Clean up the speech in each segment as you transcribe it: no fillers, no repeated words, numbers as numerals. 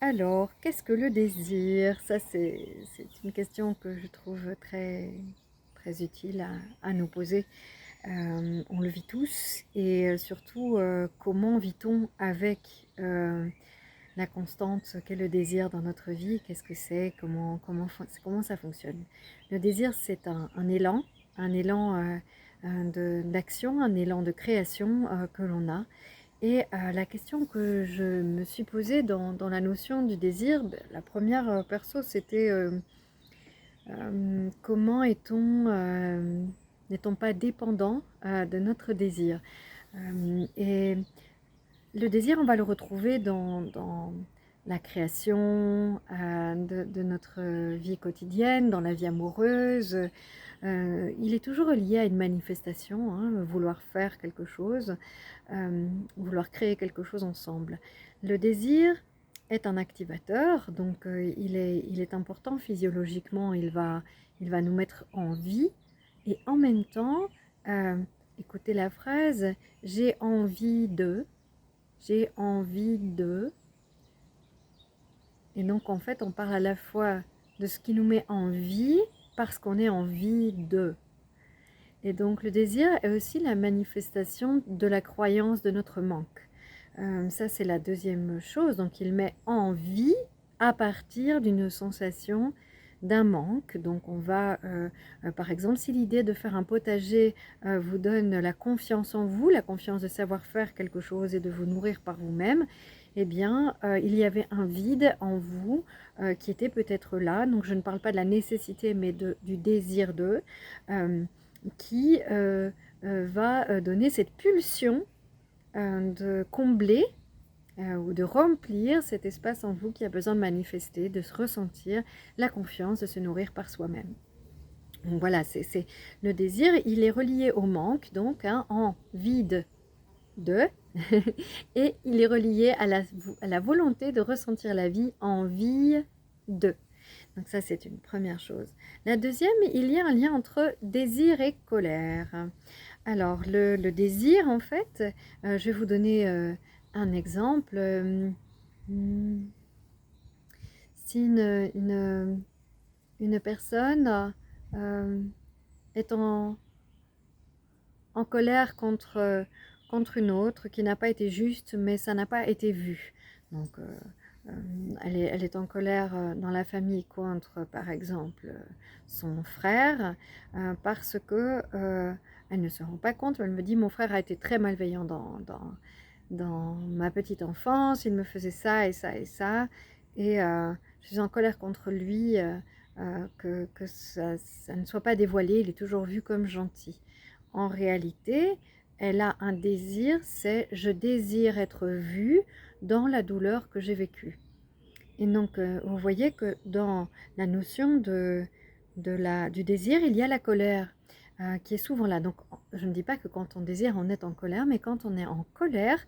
Alors, qu'est-ce que le désir? Ça, c'est une question que je trouve très, très utile à nous poser. On le vit tous et surtout, comment vit-on avec la constante qu'est le désir dans notre vie? Qu'est-ce que c'est? Comment ça fonctionne? Le désir, c'est un élan d'action, un élan de création que l'on a. Et la question que je me suis posée dans la notion du désir, la première perso, c'était comment n'est-on pas dépendant de notre désir. Et le désir, on va le retrouver dans la création de notre vie quotidienne, dans la vie amoureuse. Il est toujours lié à une manifestation, hein, vouloir faire quelque chose, vouloir créer quelque chose ensemble. Le désir est un activateur, donc il est important physiologiquement, il va nous mettre en vie, et en même temps, euh, écoutez la phrase, j'ai envie de, j'ai envie de, et donc en fait on parle à la fois de ce qui nous met en vie, parce qu'on est en vie de. Et donc le désir est aussi la manifestation de la croyance de notre manque. Ça, c'est la deuxième chose. Donc il met en vie à partir d'une sensation d'un manque. Donc on va, par exemple, si l'idée de faire un potager vous donne la confiance en vous, la confiance de savoir faire quelque chose et de vous nourrir par vous-même, eh bien, il y avait un vide en vous qui était peut-être là. Donc je ne parle pas de la nécessité, mais du désir de. Euh, qui va donner cette pulsion de combler ou de remplir cet espace en vous qui a besoin de manifester, de se ressentir la confiance, de se nourrir par soi-même. Donc voilà, c'est le désir, il est relié au manque, donc hein, en vide de, et il est relié à la volonté de ressentir la vie en vie de. Donc ça, c'est une première chose. La deuxième, il y a un lien entre désir et colère. Alors, le désir, en fait, je vais vous donner un exemple. Hmm, si une personne euh, est en colère contre une autre qui n'a pas été juste, mais ça n'a pas été vu. Donc, elle est en colère dans la famille contre, par exemple, son frère, parce que elle ne se rend pas compte. Elle me dit, mon frère a été très malveillant dans ma petite enfance, il me faisait ça et ça et ça, et je suis en colère contre lui, que ça ne soit pas dévoilé, il est toujours vu comme gentil. En réalité, elle a un désir, c'est je désire être vue dans la douleur que j'ai vécue. Et donc, vous voyez que dans la notion du désir, il y a la colère qui est souvent là. Donc, je ne dis pas que quand on désire, on est en colère, mais quand on est en colère,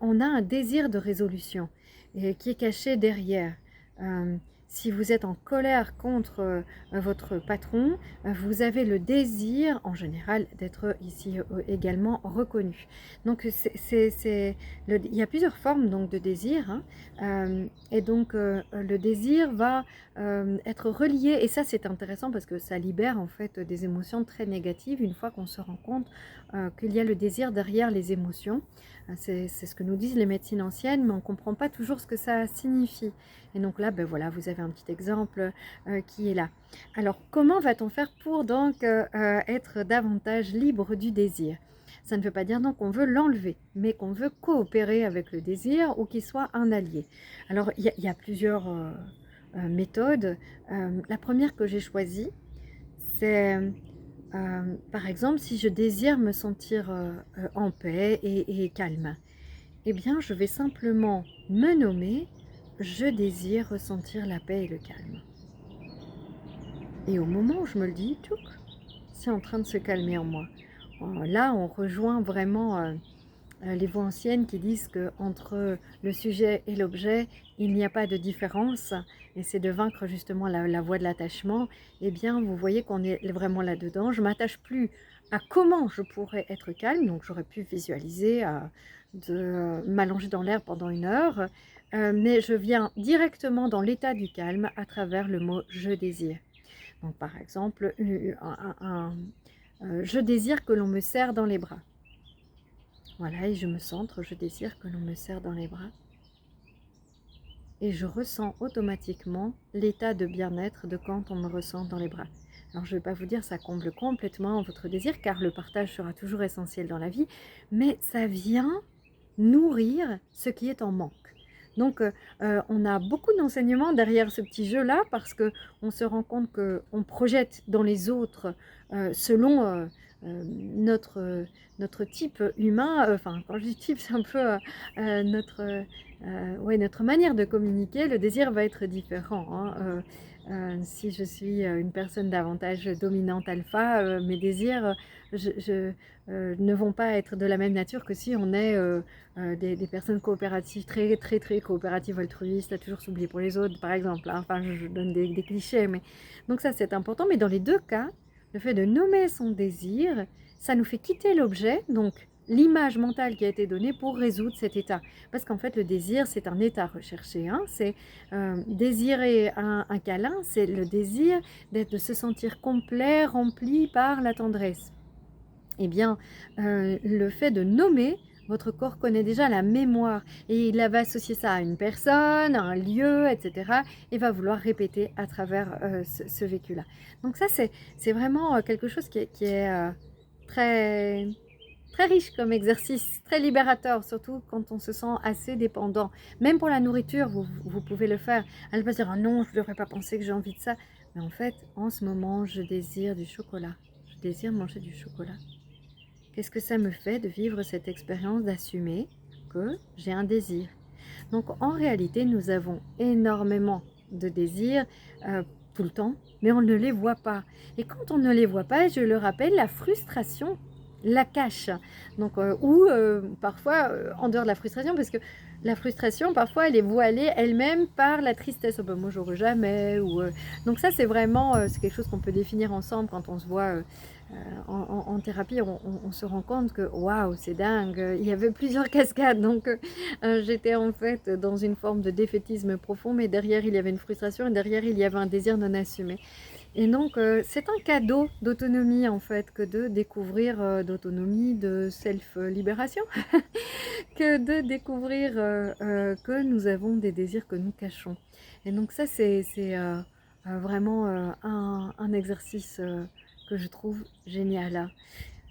on a un désir de résolution et qui est caché derrière. Euh, si vous êtes en colère contre votre patron, vous avez le désir, en général, d'être ici également reconnu. Donc, il y a plusieurs formes donc, de désir, hein. Et donc, le désir va être relié, et ça c'est intéressant parce que ça libère en fait des émotions très négatives une fois qu'on se rend compte qu'il y a le désir derrière les émotions. C'est ce que nous disent les médecines anciennes, mais on ne comprend pas toujours ce que ça signifie. Et donc là, ben voilà, vous avez un petit exemple qui est là. Alors, comment va-t-on faire pour donc être davantage libre du désir? Ça ne veut pas dire donc qu'on veut l'enlever, mais qu'on veut coopérer avec le désir ou qu'il soit un allié. Alors, il y a plusieurs méthodes. La première que j'ai choisie, c'est par exemple si je désire me sentir en paix et calme, eh bien, je vais simplement me nommer, je désire ressentir la paix et le calme. Et au moment où je me le dis, tchouk, c'est en train de se calmer en moi. Là, on rejoint vraiment les voix anciennes qui disent qu'entre le sujet et l'objet, il n'y a pas de différence, et c'est de vaincre justement la voie de l'attachement. Eh bien, vous voyez qu'on est vraiment là-dedans. Je ne m'attache plus à comment je pourrais être calme, donc j'aurais pu visualiser de m'allonger dans l'air pendant une heure. mais je viens directement dans l'état du calme à travers le mot je désire. Donc par exemple, je désire que l'on me serre dans les bras. Voilà, et je me centre, je désire que l'on me serre dans les bras. Et je ressens automatiquement l'état de bien-être de quand on me ressent dans les bras. Alors je ne vais pas vous dire ça comble complètement votre désir, car le partage sera toujours essentiel dans la vie, mais ça vient nourrir ce qui est en manque. Donc on a beaucoup d'enseignements derrière ce petit jeu-là, parce qu'on se rend compte qu'on projette dans les autres selon notre type humain, enfin quand je dis type c'est un peu ouais, notre manière de communiquer. Le désir va être différent, hein. Si je suis une personne davantage dominante alpha, mes désirs ne vont pas être de la même nature que si on est des personnes coopératives, très très très coopératives, altruistes, à toujours s'oublier pour les autres par exemple, hein. Enfin je donne des clichés, mais donc ça c'est important. Mais dans les deux cas, le fait de nommer son désir, ça nous fait quitter l'objet, donc l'image mentale qui a été donnée pour résoudre cet état. Parce qu'en fait, le désir, c'est un état recherché, hein. C'est désirer un câlin, c'est le désir de se sentir complet, rempli par la tendresse. Eh bien, le fait de nommer, votre corps connaît déjà la mémoire et il va associer ça à une personne, à un lieu, etc. et va vouloir répéter à travers ce vécu-là. Donc ça, c'est vraiment quelque chose qui est très, très riche comme exercice, très libérateur, surtout quand on se sent assez dépendant. Même pour la nourriture, vous pouvez le faire. Elle va dire, ah non, je ne devrais pas penser que j'ai envie de ça. Mais en fait, en ce moment, je désire du chocolat. Je désire manger du chocolat. Qu'est-ce que ça me fait de vivre cette expérience, d'assumer que j'ai un désir? Donc en réalité, nous avons énormément de désirs tout le temps, mais on ne les voit pas. Et quand on ne les voit pas, je le rappelle, la frustration la cache. Donc, ou parfois en dehors de la frustration, parce que la frustration, parfois, elle est voilée elle-même par la tristesse. Oh ben, moi, j'aurais jamais. Donc ça, c'est vraiment c'est quelque chose qu'on peut définir ensemble quand on se voit en thérapie. On se rend compte que waouh, c'est dingue. Il y avait plusieurs cascades. Donc, j'étais en fait dans une forme de défaitisme profond, mais derrière, il y avait une frustration et derrière, il y avait un désir non assumé. Et donc, c'est un cadeau d'autonomie en fait, que de découvrir d'autonomie, de self-libération, que de découvrir que nous avons des désirs que nous cachons. Et donc ça, c'est vraiment un exercice que je trouve génial.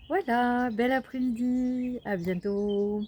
Voilà, bel après-midi, à bientôt.